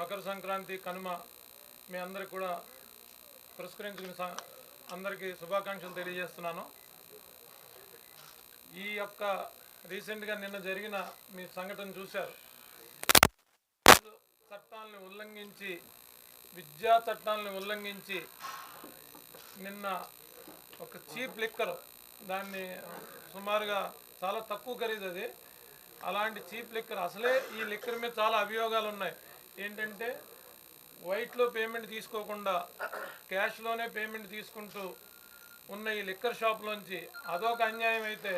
మకర సంక్రాంతి కనుమ మీ అందరికి కూడా పురస్కరించుకుని అందరికీ శుభాకాంక్షలు తెలియజేస్తున్నాను. ఈ యొక్క రీసెంట్గా నిన్న జరిగిన మీ సంఘటన చూశారు. చట్టాలను ఉల్లంఘించి విద్యా చట్టాలను ఉల్లంఘించి నిన్న ఒక చీప్ లిక్కర్, దాన్ని సుమారుగా చాలా తక్కువ ఖరీదు అది. అలాంటి చీప్ లిక్కర్, అసలే ఈ లిక్కర్ మీద చాలా అభియోగాలు ఉన్నాయి. ఏంటంటే వైట్లో పేమెంట్ తీసుకోకుండా క్యాష్లోనే పేమెంట్ తీసుకుంటూ ఉన్న ఈ లిక్కర్ షాప్లోంచి అదొక అన్యాయం అయితే,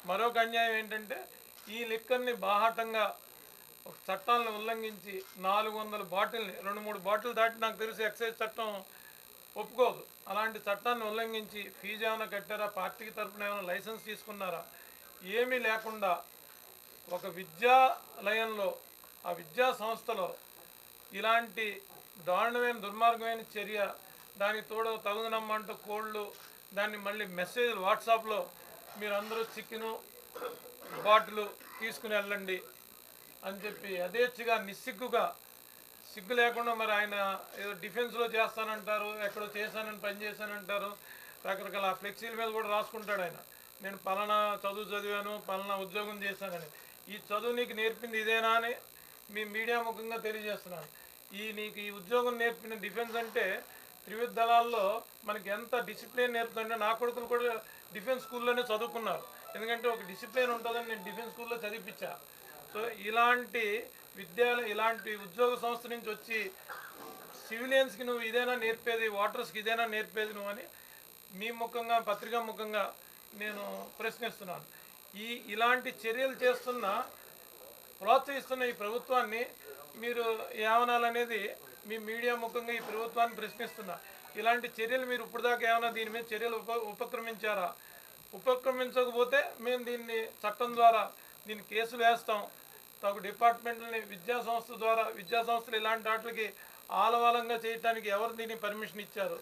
మరొక అన్యాయం ఏంటంటే ఈ లిక్కర్ని బాహాటంగా చట్టాలను ఉల్లంఘించి 400 బాటిల్ని 2-3 బాటిల్ దాటి నాకు తెలిసి ఎక్సైజ్ చట్టం ఒప్పుకోదు. అలాంటి చట్టాన్ని ఉల్లంఘించి ఫీజు ఏమైనా కట్టారా, పార్టీకి తరఫున ఏమైనా లైసెన్స్ తీసుకున్నారా, ఏమీ లేకుండా ఒక విద్యాలయంలో ఆ విద్యా సంస్థలో ఇలాంటి దారుణమైన దుర్మార్గమైన చర్య, దానికి తోడు తగుదనమ్మంటూ కోళ్ళు, దాన్ని మళ్ళీ మెసేజ్ వాట్సాప్లో మీరందరూ చికెను బాటిల్ తీసుకుని వెళ్ళండి అని చెప్పి యథేచ్ఛగా నిస్సిగ్గుగా, సిగ్గు లేకుండా మరి ఆయన ఏదో డిఫెన్స్లో చేస్తానంటారు, ఎక్కడో చేశానని పని చేశానంటారు, రకరకాల ఫ్లెక్సీల మీద కూడా రాసుకుంటాడు ఆయన, నేను పలానా చదువు చదివాను, పలానా ఉద్యోగం చేశానని. ఈ చదువు నీకు నేర్పింది ఇదేనా అని మీ మీడియా ముఖంగా తెలియజేస్తున్నాను. నీకు ఈ ఉద్యోగం నేర్పిన డిఫెన్స్ అంటే త్రివిధ దళాల్లో మనకి ఎంత డిసిప్లిన్ నేర్పుతుందంటే, నా కొడుకులు కూడా డిఫెన్స్ స్కూల్లోనే చదువుకున్నారు. ఎందుకంటే ఒక డిసిప్లిన్ ఉంటుందని నేను డిఫెన్స్ స్కూల్లో చదివించా. సో ఇలాంటి ఇలాంటి ఉద్యోగ సంస్థ నుంచి వచ్చి సివిలియన్స్కి నువ్వు ఇదేనా నేర్పేది, వాటర్స్కి ఇదేనా నేర్పేది నువ్వు అని మీ ముఖంగా, పత్రికా ముఖంగా నేను ప్రశ్నిస్తున్నాను. ఇలాంటి చర్యలు ప్రోత్సహిస్తున్న ఈ ప్రభుత్వాన్ని మీరు ఏమనాలనేది మీ మీడియా ముఖంగా ఈ ప్రభుత్వాన్ని ప్రశ్నిస్తున్నా. ఇలాంటి చర్యలు మీరు ఇప్పుడు దాకా ఏమైనా దీని మీద చర్యలు ఉపక్రమించారా? ఉపక్రమించకపోతే మేము దీన్ని చట్టం ద్వారా దీన్ని కేసులు వేస్తాం. తగు డిపార్ట్మెంట్ని విద్యా సంస్థలు ఇలాంటి వాటికి ఆలవాలంగా చేయడానికి ఎవరు దీనికి పర్మిషన్ ఇచ్చారు?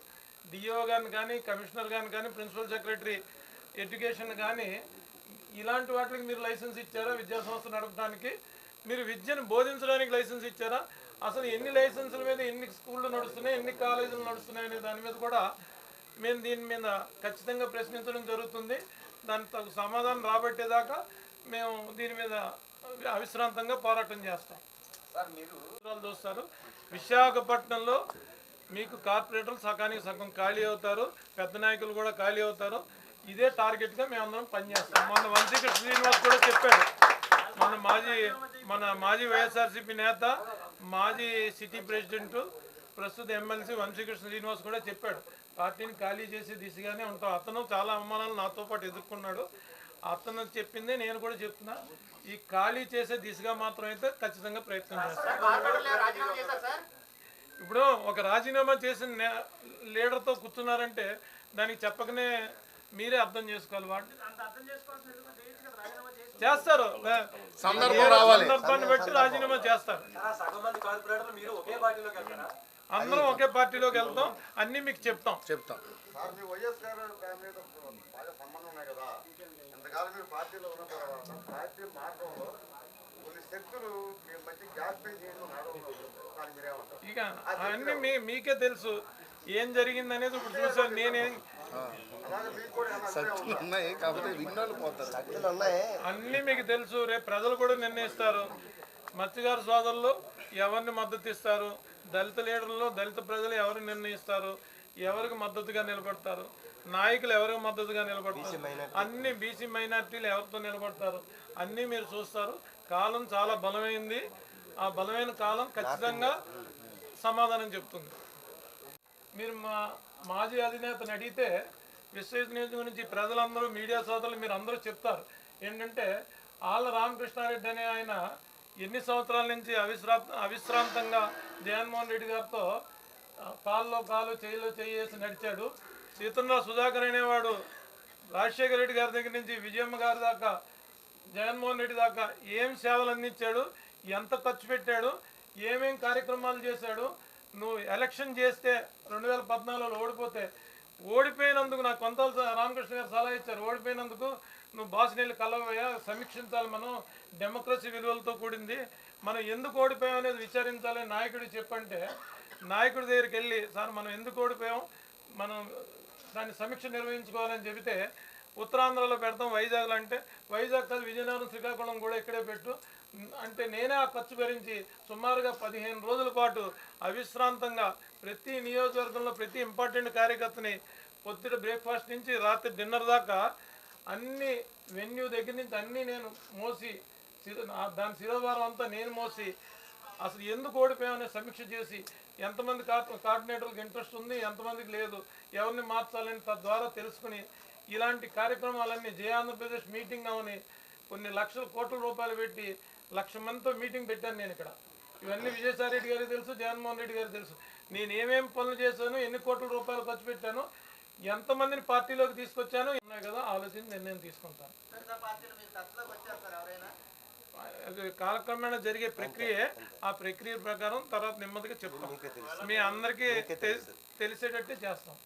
డిఓ గారిని కానీ, కమిషనర్ గారిని కానీ, ప్రిన్సిపల్ సెక్రటరీ ఎడ్యుకేషన్ కానీ ఇలాంటి వాటికి మీరు లైసెన్స్ ఇచ్చారా? విద్యా సంస్థ నడపడానికి మీరు విద్యను బోధించడానికి లైసెన్స్ ఇచ్చారా? అసలు ఎన్ని లైసెన్సుల మీద ఎన్ని స్కూళ్ళు నడుస్తున్నాయి, ఎన్ని కాలేజీలు నడుస్తున్నాయి అనే దాని మీద కూడా మేము దీని మీద ఖచ్చితంగా ప్రశ్నించడం జరుగుతుంది. దానికి తగు సమాధానం రాబట్టేదాకా మేము దీని మీద అవిశ్రాంతంగా పోరాటం చేస్తాం. చూస్తారు, విశాఖపట్నంలో మీకు కార్పొరేటర్లు సగానికి సగం ఖాళీ అవుతారు, పెద్ద నాయకులు కూడా ఖాళీ అవుతారు. ఇదే టార్గెట్గా మేమందరం పనిచేస్తాం. మొన్న వంశీకృష్ణ శ్రీనివాస్ కూడా చెప్పాడు, మన మాజీ వైఎస్ఆర్సీపీ నేత, మాజీ సిటీ ప్రెసిడెంట్, ప్రస్తుత ఎమ్మెల్సీ వంశీకృష్ణ శ్రీనివాస్ కూడా చెప్పాడు, పార్టీని ఖాళీ చేసే దిశగానే ఉంటాం. అతను చాలా అవమానాలు నాతో పాటు ఎదుర్కొన్నాడు. అతను చెప్పిందే నేను కూడా చెప్తున్నా, ఈ ఖాళీ చేసే దిశగా మాత్రం అయితే ఖచ్చితంగా ప్రయత్నం చేస్తాం. ఇప్పుడు ఒక రాజీనామా చేసిన లీడర్తో కూర్చున్నారంటే దానికి చెప్పకనే మీరే అర్థం చేసుకోవాలి. వాటి చేస్తారు, సందర్భాన్ని బట్టి రాజీనామా చేస్తారు. అందరం ఒకే పార్టీలోకి వెళ్తాం, అన్ని మీకు చెప్తాం. ఇక అన్ని మీకే తెలుసు ఏం జరిగింది అనేది. ఇప్పుడు చూసాను నేనేం అన్నీ మీకు తెలుసు. రేపు ప్రజలు కూడా నిర్ణయిస్తారు. మత్స్యకార సోదరులు ఎవరిని మద్దతు ఇస్తారు, దళిత లీడర్లు, దళిత ప్రజలు ఎవరు నిర్ణయిస్తారు, ఎవరికి మద్దతుగా నిలబడతారు, నాయకులు ఎవరికి మద్దతుగా నిలబడతారు, అన్ని బీసీ మైనార్టీలు ఎవరితో నిలబడతారు, అన్నీ మీరు చూస్తారు. కాలం చాలా బలమైంది. ఆ బలమైన కాలం ఖచ్చితంగా సమాధానం చెప్తుంది. మీరు మాజీ అధినేతను అడిగితే విశ్వేశ్వర నియోజకవర్గం గురించి ప్రజలందరూ, మీడియా సోదరులు మీరు అందరూ చెప్తారు. ఏంటంటే ఆళ్ళ రామకృష్ణారెడ్డి అనే ఆయన ఎన్ని సంవత్సరాల నుంచి అవిశ్రాంతంగా జగన్మోహన్ రెడ్డి గారితో కాల్లో కాలు, చేయిలో చేసి నడిచాడు. సీతంరావు సుధాకర్ అనేవాడు రాజశేఖర రెడ్డి గారి దగ్గర నుంచి విజయమ్మ గారి దాకా, జగన్మోహన్ రెడ్డి దాకా ఏం సేవలు అందించాడు, ఎంత ఖర్చు పెట్టాడు, ఏమేం కార్యక్రమాలు చేశాడు. నువ్వు ఎలక్షన్ చేస్తే 2014లో ఓడిపోయినందుకు నాకు కొంతల రామకృష్ణ గారు సలహా ఇచ్చారు. ఓడిపోయినందుకు నువ్వు బాసునెళ్ళి కలవయ్యా, సమీక్షించాలి, మనం డెమోక్రసీ విలువలతో కూడింది, మనం ఎందుకు ఓడిపోయాం అనేది విచారించాలని నాయకుడు చెప్పంటే నాయకుడి దగ్గరికి వెళ్ళి సార్ మనం ఎందుకు ఓడిపోయాం, మనం దాన్ని సమీక్ష నిర్వహించుకోవాలని చెబితే ఉత్తరాంధ్రలో పెడతాం వైజాగ్లో అంటే వైజాగ్ కాదు విజయనగరం శ్రీకాకుళం కూడా ఇక్కడే పెట్టు అంటే నేనే ఆ ఖర్చు భరించి సుమారుగా 15 రోజుల పాటు అవిశ్రాంతంగా ప్రతి నియోజకవర్గంలో ప్రతి ఇంపార్టెంట్ కార్యకర్తని పొద్దుట బ్రేక్ఫాస్ట్ నుంచి రాత్రి డిన్నర్ దాకా అన్ని వెన్యూ దగ్గర నుంచి అన్నీ నేను మోసి దాని శిరోభారం అంతా నేను మోసి అసలు ఎందుకు ఓడిపోయామనే సమీక్ష చేసి ఎంతమంది కోఆర్డినేటర్లకు ఇంట్రెస్ట్ ఉంది, ఎంతమందికి లేదు, ఎవరిని మార్చాలని తద్వారా తెలుసుకుని ఇలాంటి కార్యక్రమాలన్నీ జయ ఆంధ్రప్రదేశ్ మీటింగ్ అవని కొన్ని లక్షల కోట్ల రూపాయలు పెట్టి 1,00,000 మందితో మీటింగ్ పెట్టాను నేను ఇక్కడ. ఇవన్నీ విజయసాయి రెడ్డి గారికి తెలుసు, జగన్మోహన్ రెడ్డి గారికి తెలుసు. నేను ఏమేమి పనులు చేశాను, ఎన్ని కోట్ల రూపాయలు ఖర్చు పెట్టాను, ఎంతమందిని పార్టీలోకి తీసుకొచ్చాను ఉన్నాయి కదా, ఆలోచించి నిర్ణయం తీసుకుంటాను. అది కాలక్రమేణా జరిగే ప్రక్రియ, ఆ ప్రక్రియ ప్రకారం తర్వాత నెమ్మదిగా చెప్తాం, మీ అందరికీ తెలిసేటట్టే చేస్తాం.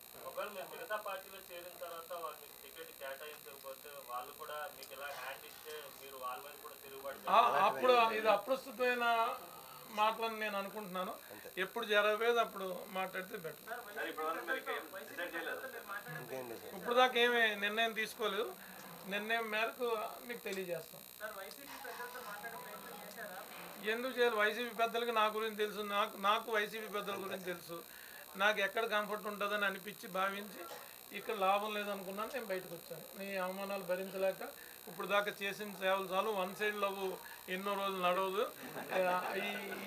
అప్పుడు ఇది అప్రస్తుతమైన మాటలని నేను అనుకుంటున్నాను. ఎప్పుడు జరగలేదు అప్పుడు మాట్లాడితే బెటర్. ఇప్పుడు దాకా ఏమీ నిర్ణయం తీసుకోలేదు, నిర్ణయం మేరకు మీకు తెలియజేస్తాం. ఎందుకు చేయాలి? వైసీపీ పెద్దలకి నా గురించి తెలుసు, నాకు వైసీపీ పెద్దల గురించి తెలుసు. నాకు ఎక్కడ కంఫర్ట్ ఉంటుందని అనిపించి భావించి ఇక్కడ లాభం లేదనుకున్నాను, నేను బయటకు వచ్చాను. నీ అవమానాలు భరించలేక ఇప్పుడు దాకా చేసిన సేవలు చాలు, వన్ సైడ్ లవ్ ఎన్నో రోజులు నడవదు.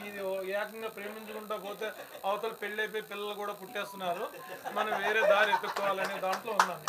ఇది ఏకంగా ప్రేమించుకుంటా పోతే అవతల పెళ్ళి అయిపోయి పిల్లలు కూడా పుట్టేస్తున్నారు, మనం వేరే దారి ఎత్తుక్కోవాలనే దాంట్లో ఉన్నాను.